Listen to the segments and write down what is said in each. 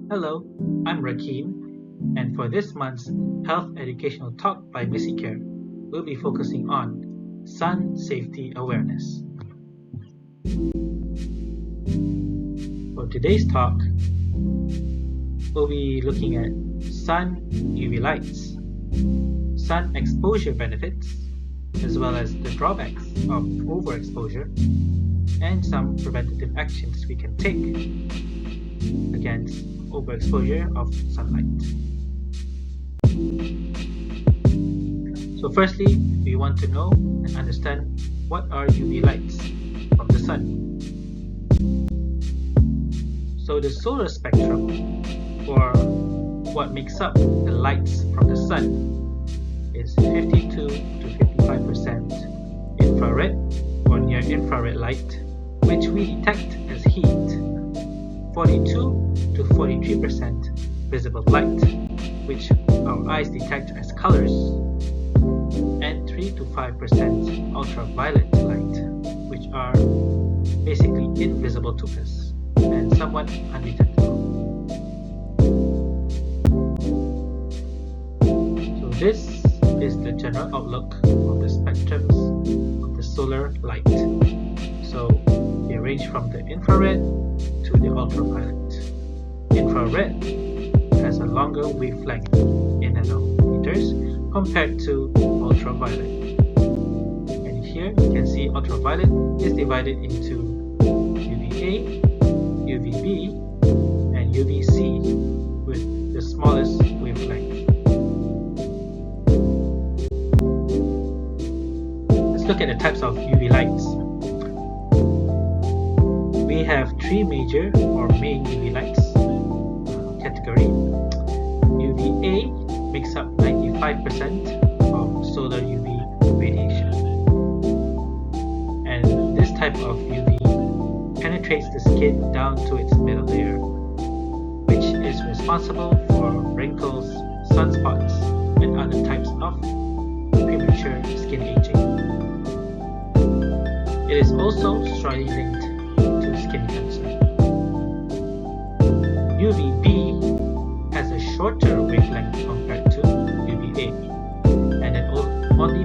Hello, I'm Rakeen, and for this month's Health Educational Talk by Missy Care, we'll be focusing on sun safety awareness. For today's talk, we'll be looking at sun UV lights, sun exposure benefits, as well as the drawbacks of overexposure, and some preventative actions we can take against overexposure of sunlight. So firstly, we want to know and understand what are UV lights from the sun. So the solar spectrum for what makes up the lights from the sun is 52 to 55% infrared or near infrared light, which we detect as heat, 42 to 43% visible light, which our eyes detect as colors, and 3 to 5% ultraviolet light, which are basically invisible to us and somewhat undetectable. So this is the general outlook of the spectrums of the solar light. So they range from the infrared to the ultraviolet. Infrared has a longer wavelength in nanometers compared to ultraviolet. And here you can see ultraviolet is divided into UVA, UVB, and UVC with the smallest wavelength. Let's look at the types of UV lights. We have three major or main UV lights category. UVA makes up 95% of solar UV radiation. And this type of UV penetrates the skin down to its middle layer, which is responsible for wrinkles, sunspots, and other types of premature skin aging. It is also strongly linked to skin cancer. UVB has a shorter wavelength compared to UVA, and it only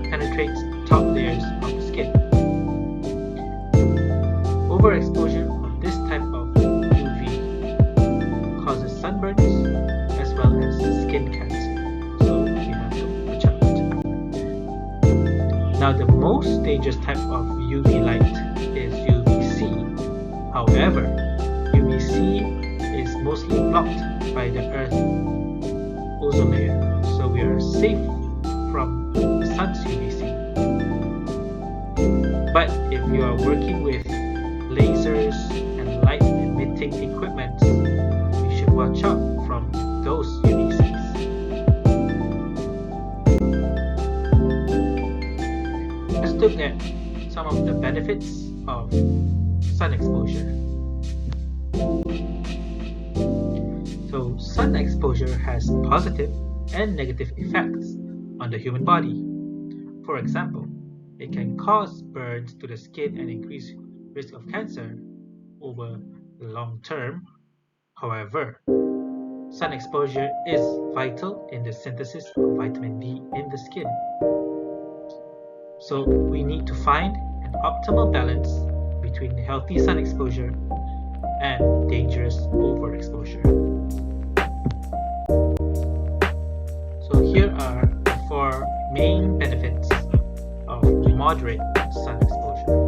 penetrates top layers of the skin. Overexposure of this type of UV causes sunburns as well as skin cancer, so we have to watch out. Now the most dangerous type of UV light is UVC. However, UVC is mostly blocked by the Earth's ozone layer, so we are safe from the sun's UVC. But if you are working with lasers and light emitting equipment, you should watch out from those UVCs. Let's look at some of the benefits of sun exposure. So sun exposure has positive and negative effects on the human body. For example, it can cause burns to the skin and increase risk of cancer over the long term. However, sun exposure is vital in the synthesis of vitamin D in the skin. So we need to find an optimal balance between healthy sun exposure and dangerous overexposure. So here are the four main benefits of moderate sun exposure.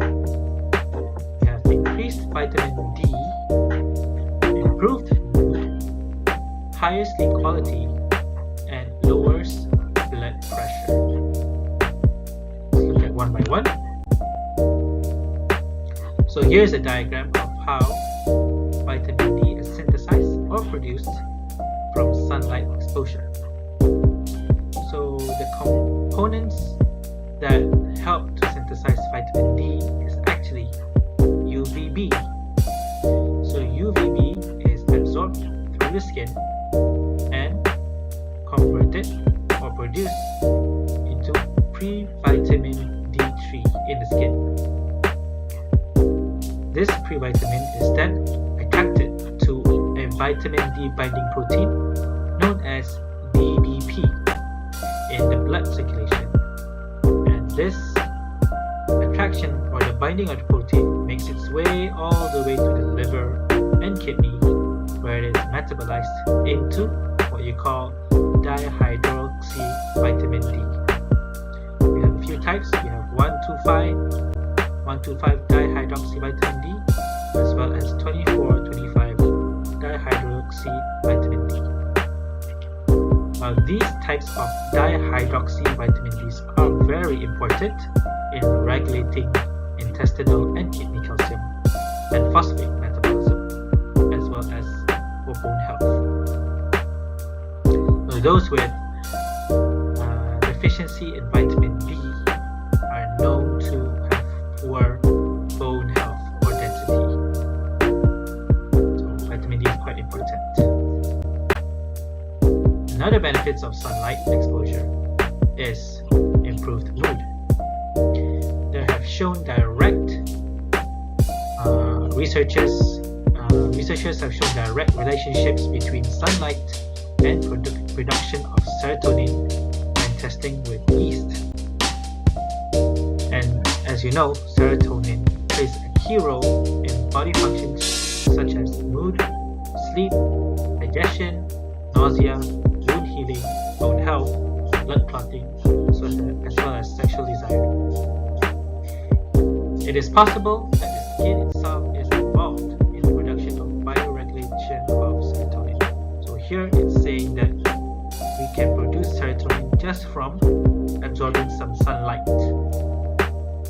We have increased vitamin D, improved mood, higher sleep quality, and lowers blood pressure. Let's look at one by one. So here's a diagram of how vitamin D is synthesized or produced from sunlight exposure. So the components that help to synthesize vitamin D is actually UVB. So UVB is absorbed through the skin and converted or produced into pre-vitamin D3 in the skin. This pre-vitamin is then attracted to a vitamin D binding protein known as DBP in the blood circulation, and this attraction or the binding of the protein makes its way all the way to the liver and kidney, where it is metabolized into what you call dihydroxy vitamin D. We have a few types. We have 1,2,5 dihydroxy vitamin D, as well as 24,25 dihydroxy vitamin D. Now, these types of dihydroxy vitamin Ds are very important in regulating intestinal and kidney calcium and phosphate metabolism, as well as for bone health. So those with deficiency in vitamin D are known to have poor bone health or density. So vitamin D is quite important. Another benefits of sunlight exposure is improved mood. There have shown researchers have shown direct relationships between sunlight and production of serotonin when testing with yeast. And as you know, serotonin plays a key role in body functions such as mood, sleep, digestion, nausea, wound healing, bone health, blood clotting, as well as sexual desire. It is possible that the skin itself is involved in the production of bioregulation of serotonin. So here it's saying that we can produce serotonin just from absorbing some sunlight.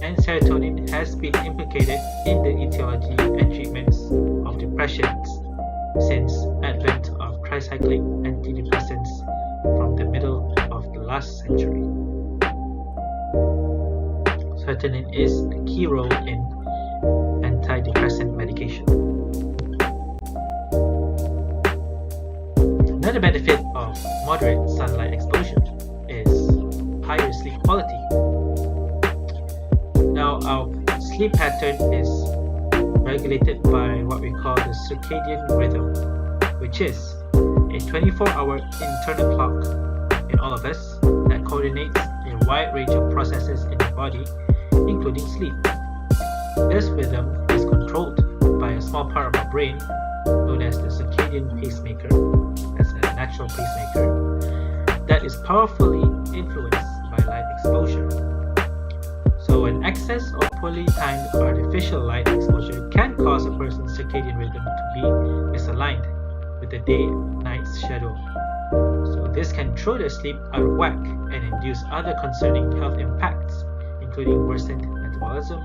And serotonin has been implicated in the etiology and treatments of depression since advent of tricyclic antidepressants from the middle of the last century. Serotonin is a key role in antidepressant medication. Another benefit of moderate sunlight exposure is higher sleep quality. Now, our sleep pattern is regulated by what we call the circadian rhythm, which is a 24-hour internal clock in all of us that coordinates a wide range of processes in the body, including sleep. This rhythm is controlled by a small part of our brain known as the circadian pacemaker, as a natural pacemaker, that is powerfully influenced by light exposure. So an excess or poorly timed artificial light exposure can cause a person's circadian rhythm to be misaligned with the day-night schedule. So this can throw their sleep out of whack and induce other concerning health impacts, including worsened metabolism,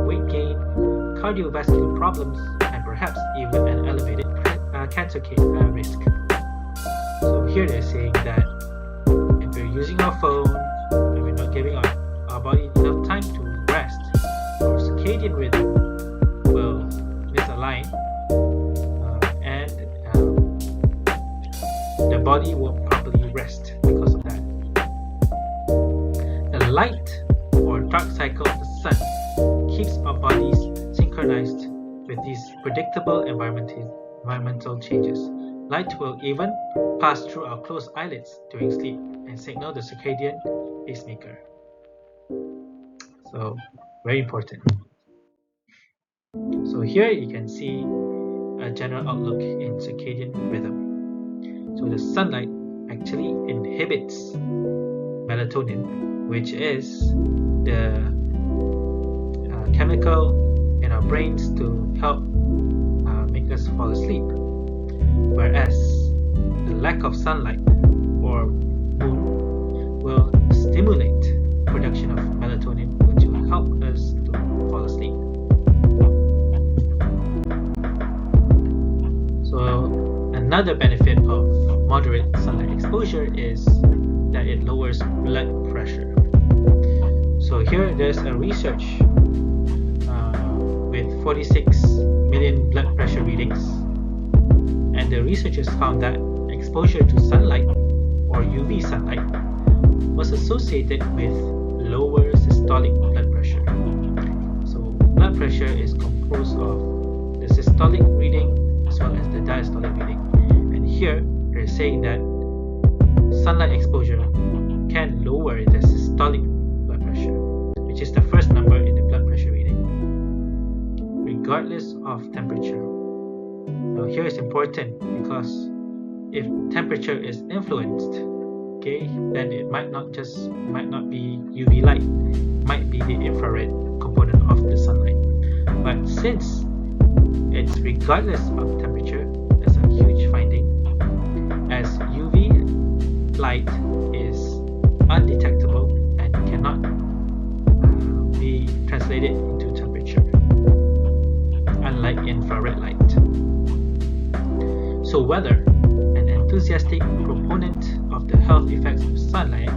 weight gain, cardiovascular problems, and perhaps even an elevated cancer risk. So here they're saying that if we're using our phone and we're not giving our body enough time to rest, our circadian rhythm will misalign and the body won't properly rest because of that. The light or dark cycle of the sun keeps our bodies synchronized with these predictable environmental changes. Light will even pass through our closed eyelids during sleep and signal the circadian pacemaker. So, very important. So here you can see a general outlook in circadian rhythm. So the sunlight actually inhibits melatonin, which is the chemical in our brains to help make us fall asleep, whereas the lack of sunlight or moon will stimulate production of melatonin, which will help us to fall asleep. So another benefit of moderate sunlight exposure is that it lowers blood pressure. So here there's a research with 46 million blood pressure readings, and the researchers found that exposure to sunlight or UV sunlight was associated with lower systolic blood pressure. So blood pressure is composed of the systolic reading as well as the diastolic reading. here they're saying that sunlight exposure can lower the systolic blood pressure, which is the first number in the blood pressure reading, regardless of temperature. Now here is important because if temperature is influenced, okay, then it might not be UV light, it might be the infrared component of the sunlight. But since it's regardless of temperature, that's a huge finding, as UV light is undetectable and cannot be translated into temperature, unlike infrared light. So whether an enthusiastic proponent of the health effects of sunlight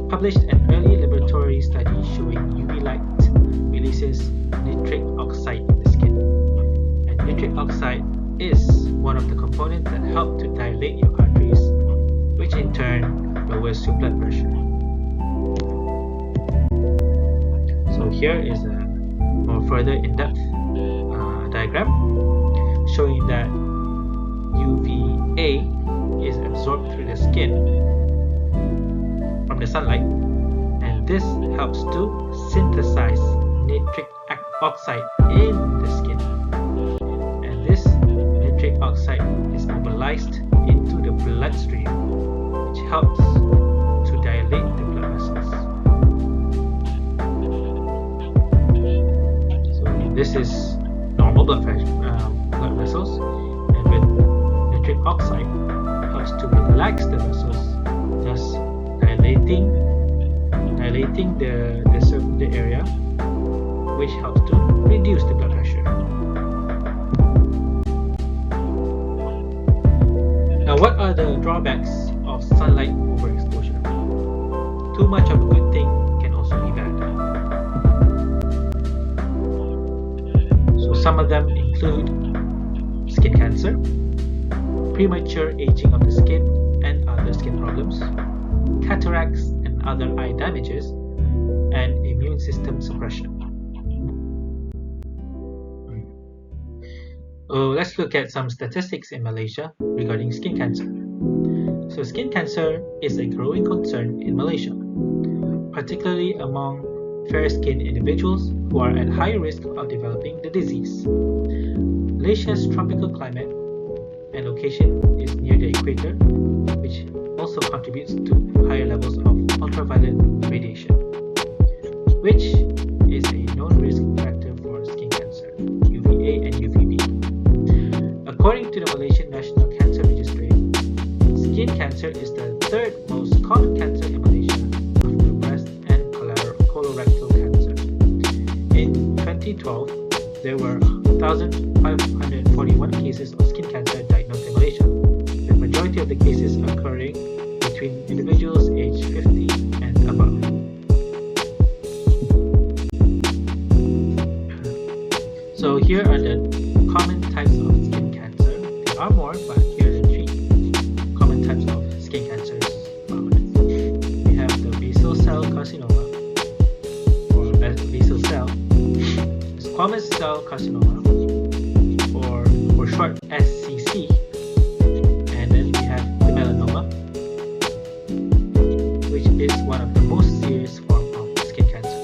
published an early laboratory study showing UV light releases nitric oxide in the skin, and nitric oxide is one of the components that help to dilate your arteries, which in turn lowers your blood pressure. So here is a more further in-depth diagram showing that UVA is absorbed through the skin from the sunlight, and this helps to synthesize nitric oxide in the skin, and this nitric oxide is mobilized into the bloodstream, which helps to dilate the blood vessels. So this is normal blood vessels, and with nitric oxide helps to relax the vessels, thus dilating the area, which helps to reduce the blood pressure. Now, what are the drawbacks of sunlight overexposure? Too much of a good thing can also be bad. So some of them include skin cancer, premature aging of the skin and other skin problems, cataracts and other eye damages, and immune system suppression. Let's look at some statistics in Malaysia regarding skin cancer. So skin cancer is a growing concern in Malaysia, particularly among fair-skinned individuals who are at high risk of developing the disease. Malaysia's tropical climate and location is near the equator, which also contributes to higher levels of ultraviolet radiation, which is a known risk factor for skin cancer, UVA and UVB. According to the Malaysian National Cancer Registry, skin cancer is the third most common cancer in Malaysia after breast and colorectal cancer. In 2012, there were 1,541 cases of skin cancer diagnosed in Malaysia, the majority of the cases occurring between individuals aged 50 and above. So here are the common types of skin cancer. There are more, but here are the 3 common types of skin cancers found. We have the basal cell carcinoma, or basal cell, squamous cell carcinoma, or for short SCC, and then we have the melanoma, which is one of the most serious forms of skin cancer.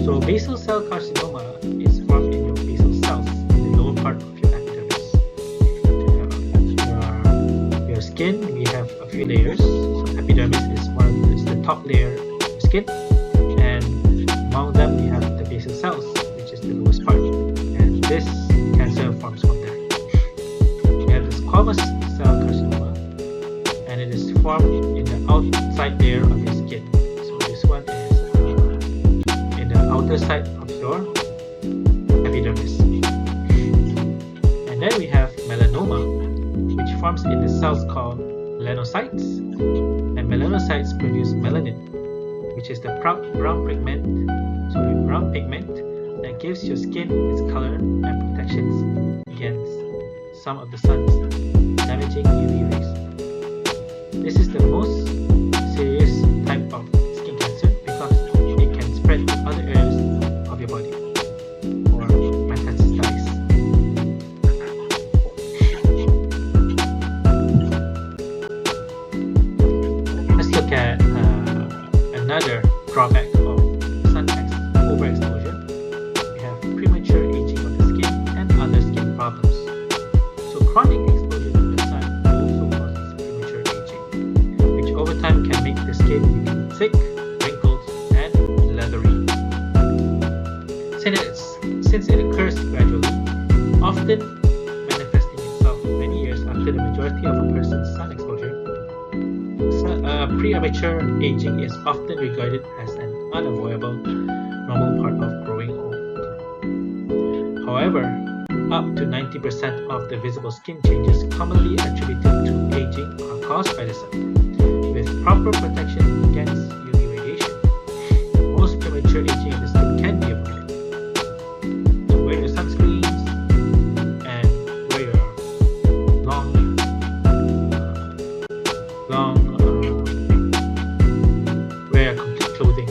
So basal cell carcinoma is formed in your basal cells in the lower part of your epidermis. Your skin, we have a few layers. So epidermis is the top layer of your skin, and among them we have the basal cells, which is the lowest part, and this cancer forms from there. We have the squamous cell carcinoma, and it is formed in the outside layer of your skin. So this one is in the outer side of your epidermis. And then we have melanoma, which forms in the cells called melanocytes, and melanocytes produce melanin, which is the brown pigment that gives your skin its color and protections against some of the sun's damaging UV rays. This is the most serious type of skin cancer because it can spread to other areas of your body or metastasize. chronic exposure to the sun also causes premature aging, which over time can make the skin become thick, wrinkled, and leathery. Since it occurs gradually, often manifesting itself many years after the majority of a person's sun exposure, premature aging is often regarded as an unavoidable, normal part of growing old. However, up to 90% of the visible skin changes commonly attributed to aging are caused by the sun. With proper protection against UV radiation, most premature aging of the skin can be avoided. So wear your sunscreens and wear your wear complete clothing.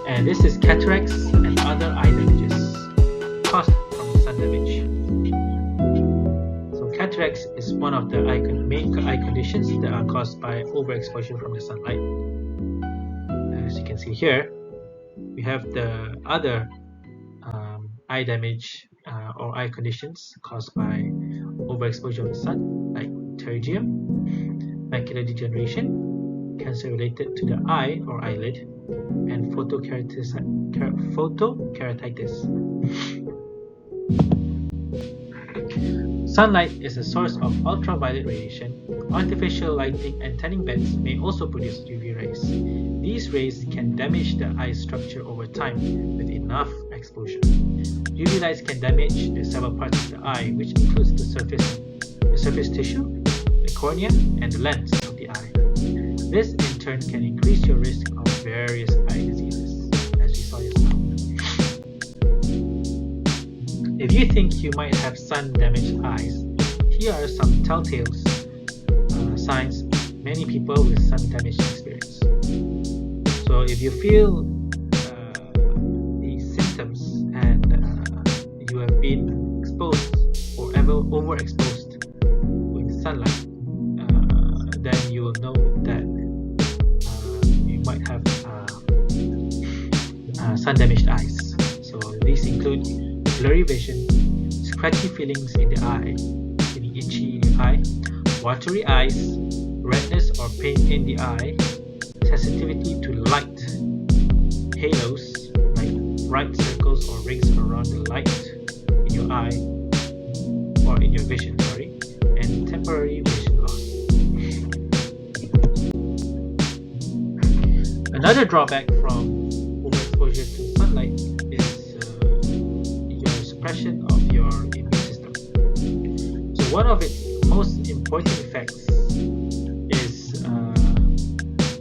And this is cataracts and other eye damages caused from sun damage. So cataracts is one of the main eye conditions that are caused by overexposure from the sunlight. As you can see here, we have the other eye damage or eye conditions caused by overexposure of the sun, like pterygium, macular degeneration, cancer related to the eye or eyelid, and photokeratitis. Sunlight is a source of ultraviolet radiation. Artificial lighting and tanning beds may also produce UV rays. These rays can damage the eye structure over time with enough exposure. UV lights can damage the several parts of the eye, which includes the surface tissue, the cornea, and the lens of the eye. This in turn can increase your risk of various eye diseases, as we saw just now. If you think you might have sun-damaged eyes, here are some telltale signs many people with sun-damage experience. So if you feel these symptoms and you have been exposed or ever overexposed with sunlight, then you will know that you might have sun-damaged eyes. So these include blurry vision, scratchy feelings in the eye, feeling itchy in the eye, watery eyes, redness or pain in the eye, sensitivity to light, halos like bright circles or rings around the light in your eye or in your vision, and temporary vision loss. Another drawback from overexposure to sunlight is your suppression of your immune system. So one of its most important effects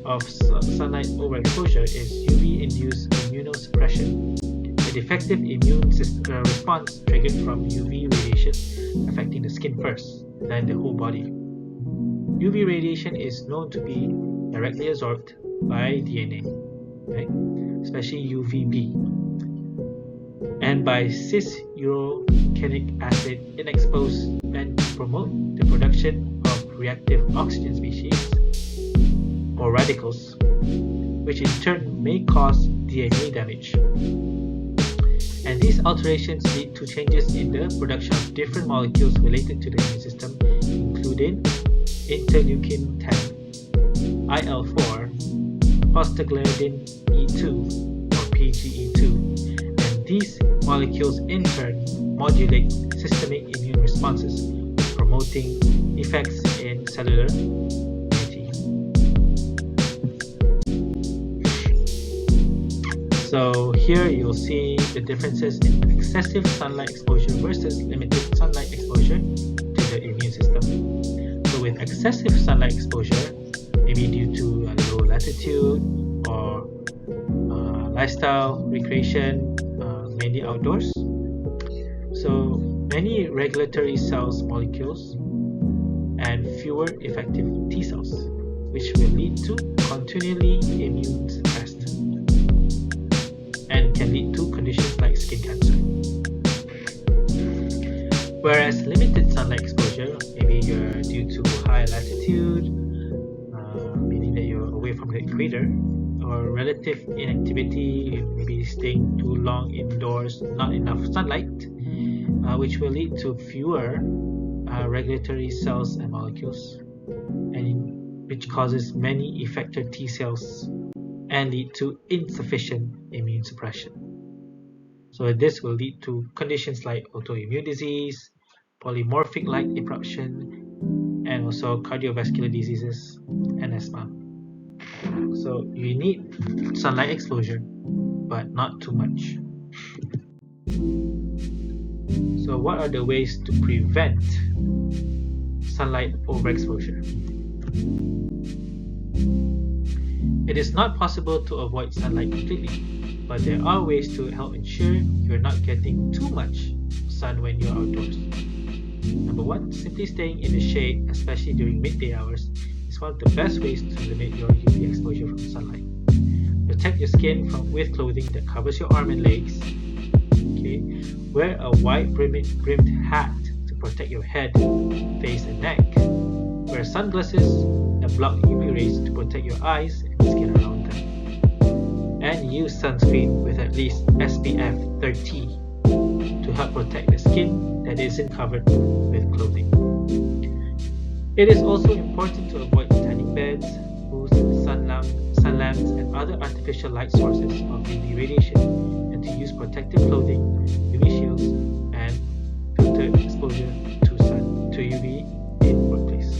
of sunlight overexposure is UV-induced immunosuppression, a defective immune response triggered from UV radiation affecting the skin first, then the whole body. UV radiation is known to be directly absorbed by DNA, right? Especially UVB, and by cis-urocanic acid in exposed and promote the production of reactive oxygen species or radicals, which in turn may cause DNA damage. And these alterations lead to changes in the production of different molecules related to the immune system, including interleukin-10, IL-4, prostaglandin E2 or PGE2, and these molecules in turn modulate systemic immune responses, promoting effects in cellular immunity. So here you'll see the differences in excessive sunlight exposure versus limited sunlight exposure to the immune system. So with excessive sunlight exposure, maybe due to low latitude or lifestyle, recreation, mainly outdoors. So many regulatory cells molecules and fewer effective T cells, which will lead to continually immune suppressed and can lead to conditions like skin cancer. Whereas limited sunlight exposure, maybe you're due to high latitude, meaning that you're away from the equator, or relative inactivity, maybe staying too long indoors, not enough sunlight, which will lead to fewer regulatory cells and molecules, and which causes many effector T cells and lead to insufficient immune suppression. So this will lead to conditions like autoimmune disease, polymorphic light eruption, and also cardiovascular diseases and asthma. So you need sunlight exposure, but not too much. So what are the ways to prevent sunlight overexposure? It is not possible to avoid sunlight completely, but there are ways to help ensure you're not getting too much sun when you're outdoors. Number one, simply staying in the shade, especially during midday hours, is one of the best ways to limit your UV exposure from sunlight. Protect your skin with clothing that covers your arm and legs. Okay. Wear a wide brimmed hat to protect your head, face, and neck. Wear sunglasses that block UV rays to protect your eyes and the skin around them. And use sunscreen with at least SPF 30 to help protect the skin that isn't covered with clothing. It is also important to avoid tanning beds, booths, sun lamps, and other artificial light sources of UV radiation, and to use protective clothing, UV shields, and filter exposure to UV in workplace.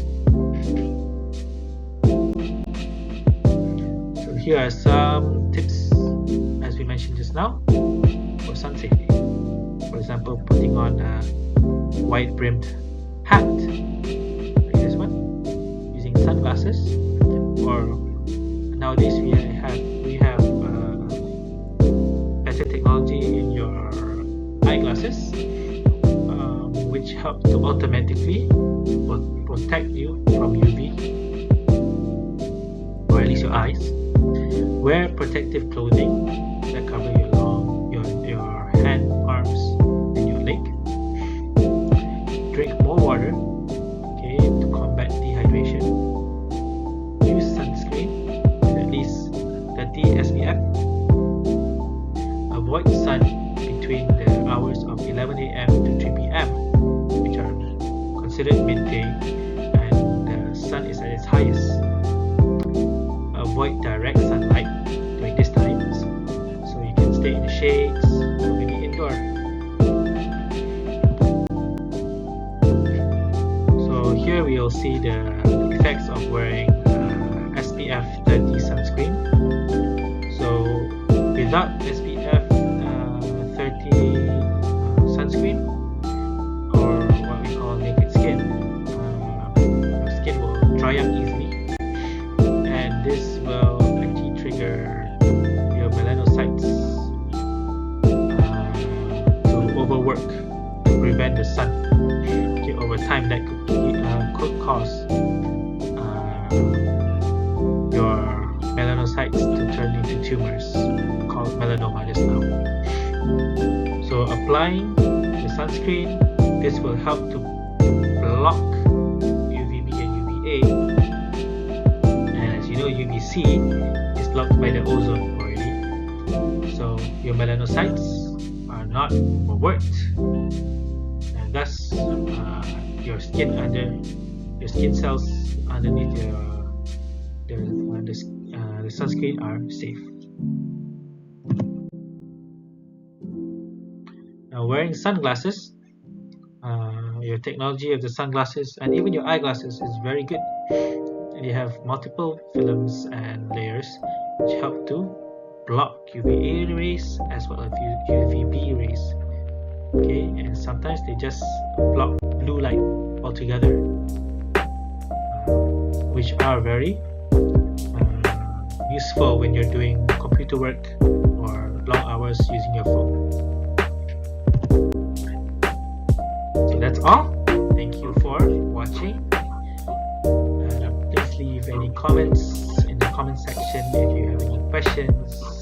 So here are some tips, as we mentioned just now, for sun safety. For example, putting on a wide brimmed hat, like this one, using sunglasses, or nowadays we have better technology in your eyeglasses, which help to automatically protect you from UV, or at least your eyes. Wear protective clothing that cover your hand, arms, and your leg. Drink more water, okay, to combat dehydration. Use sunscreen with at least 30 SPF. Avoid sun between the hours of 11 AM to 3 PM, which are considered midday, and the sun is at its highest. Avoid direct sunlight during these times, so you can stay in the shades or maybe indoor. So here we will see the effects of wearing SPF 30 sunscreen. So without SPF 30 sunscreen, or what we call naked skin, your skin will dry up easily, and this will actually trigger your melanocytes to overwork to prevent the sun. Okay, over time that could cause your melanocytes to turn into tumors called melanoma just now. So applying the sunscreen, this will help to block UVB and UVA, and as you know, UVC is blocked by the ozone already, so your melanocytes are not overworked, and thus your skin cells underneath the sunscreen are safe. Now, wearing sunglasses, your technology of the sunglasses and even your eyeglasses is very good. They have multiple films and layers which help to block UVA rays as well as UVB rays. Okay, and sometimes they just block blue light altogether, which are very useful when you're doing computer work or long hours using your phone. So that's all. Thank you for watching. Please leave any comments in the comment section if you have any questions.